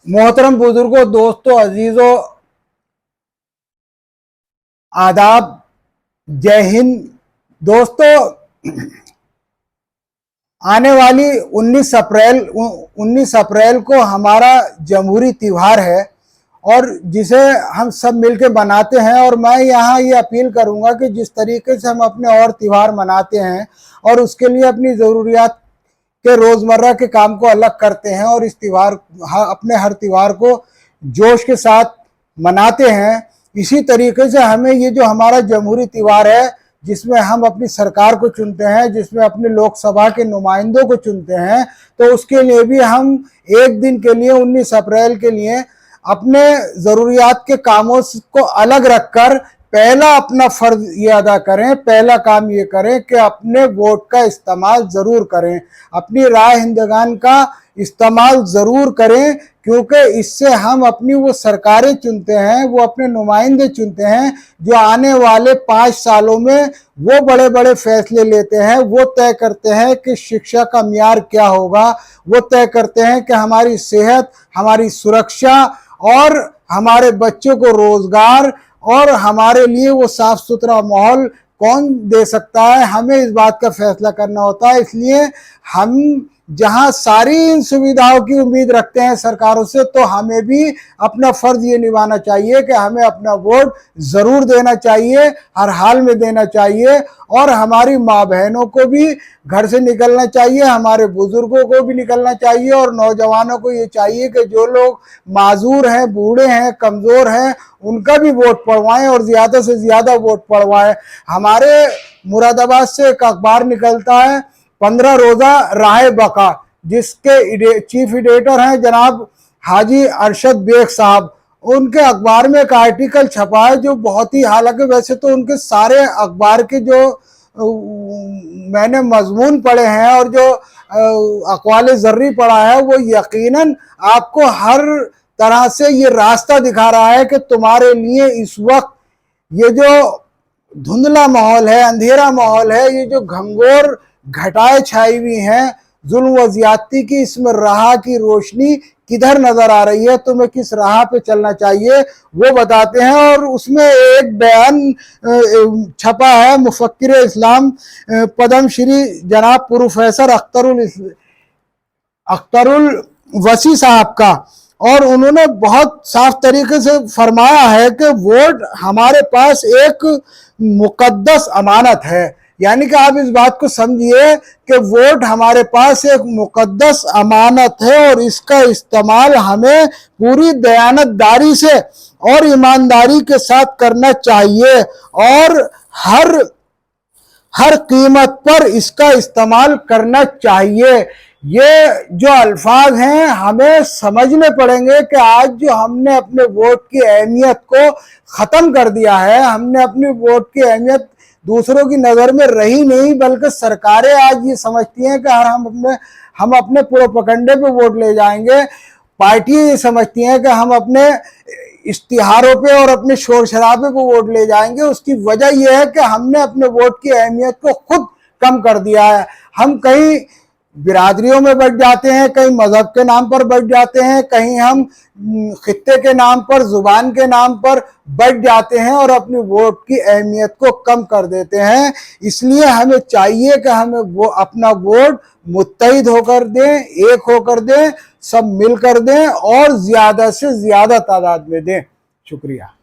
मोहतरम बुजुर्गों, दोस्तों, अजीजों, आदाब, जय हिंद। दोस्तों, आने वाली 19 अप्रैल को हमारा जमहूरी त्योहार है और जिसे हम सब मिलकर मनाते हैं। और मैं यहाँ ये अपील करूँगा कि जिस तरीके से हम अपने और त्योहार मनाते हैं और उसके लिए अपनी ज़रूरियात के रोज़मर्रा के काम को अलग करते हैं और इस त्योहार अपने हर त्योहार को जोश के साथ मनाते हैं, इसी तरीके से हमें ये जो हमारा जमहूरी त्योहार है, जिसमें हम अपनी सरकार को चुनते हैं, जिसमें अपने लोकसभा के नुमाइंदों को चुनते हैं, तो उसके लिए भी हम एक दिन के लिए 19 अप्रैल के लिए अपने ज़रूरियात के कामों को अलग रखकर पहला अपना फ़र्ज ये अदा करें, पहला काम ये करें कि अपने वोट का इस्तेमाल ज़रूर करें, अपनी राय हिंदुस्तान का इस्तेमाल ज़रूर करें, क्योंकि इससे हम अपनी वो सरकारें चुनते हैं, वो अपने नुमाइंदे चुनते हैं जो आने वाले 5 सालों में वो बड़े बड़े फैसले लेते हैं, वो तय करते हैं कि शिक्षा का म्यार क्या होगा, वो तय करते हैं कि हमारी सेहत, हमारी सुरक्षा और हमारे बच्चों को रोज़गार और हमारे लिए वो साफ सुथरा माहौल कौन दे सकता है। हमें इस बात का फैसला करना होता है। इसलिए हम जहां सारी इन सुविधाओं की उम्मीद रखते हैं सरकारों से, तो हमें भी अपना फर्ज ये निभाना चाहिए कि हमें अपना वोट ज़रूर देना चाहिए, हर हाल में देना चाहिए। और हमारी माँ बहनों को भी घर से निकलना चाहिए, हमारे बुजुर्गों को भी निकलना चाहिए और नौजवानों को ये चाहिए कि जो लोग माजूर हैं, बूढ़े हैं, कमज़ोर हैं, उनका भी वोट पड़वाएं और ज़्यादा से ज़्यादा वोट पड़वाएं। हमारे मुरादाबाद से एक अखबार निकलता है 15 रोज़ा राह बका, जिसके चीफ एडिटर हैं जनाब हाजी अरशद बेग साहब। उनके अखबार में एक आर्टिकल छपा है जो बहुत ही, हालांकि वैसे तो उनके सारे अखबार के जो मैंने मजमून पढ़े हैं और जो अक़वाल ज़र्री पढ़ा है, वो यकीनन आपको हर तरह से ये रास्ता दिखा रहा है कि तुम्हारे लिए इस वक्त ये जो धुंधला माहौल है, अंधेरा माहौल है, ये जो घंघोर घटाएं छाई हुई हैं जुल्म व ज़्यादती की, इसमें राह की रोशनी किधर नज़र आ रही है, तुम्हें किस राह पे चलना चाहिए, वो बताते हैं। और उसमें एक बयान छपा है मुफक्किर इस्लाम पद्म श्री जनाब प्रोफेसर अख्तरुल वसी साहब का, और उन्होंने बहुत साफ तरीके से फरमाया है कि वोट हमारे पास एक मुकद्दस अमानत है। यानी कि आप इस बात को समझिए कि वोट हमारे पास एक मुकद्दस अमानत है और इसका इस्तेमाल हमें पूरी दयानतदारी से और ईमानदारी के साथ करना चाहिए और हर कीमत पर इसका इस्तेमाल करना चाहिए। ये जो अल्फाज हैं हमें समझने पड़ेंगे कि आज जो हमने अपने वोट की अहमियत को ख़त्म कर दिया है, हमने अपनी वोट की अहमियत दूसरों की नज़र में रही नहीं, बल्कि सरकारें आज ये समझती हैं कि हम अपने प्रोपेगेंडे पे वोट ले जाएंगे। पार्टियां ये समझती हैं कि हम अपने इश्तिहारों पे और अपने शोर शराबे पे वोट ले जाएंगे। उसकी वजह यह है कि हमने अपने वोट की अहमियत को खुद कम कर दिया है। हम कहीं बिरादरियों में बढ़ जाते हैं, कहीं मजहब के नाम पर बढ़ जाते हैं, कहीं हम खित्ते के नाम पर, जुबान के नाम पर बढ़ जाते हैं और अपनी वोट की अहमियत को कम कर देते हैं। इसलिए हमें चाहिए कि हमें वो अपना वोट मुत्तहिद होकर दें, एक होकर दें, सब मिलकर दें और ज़्यादा से ज़्यादा तादाद में दें। शुक्रिया।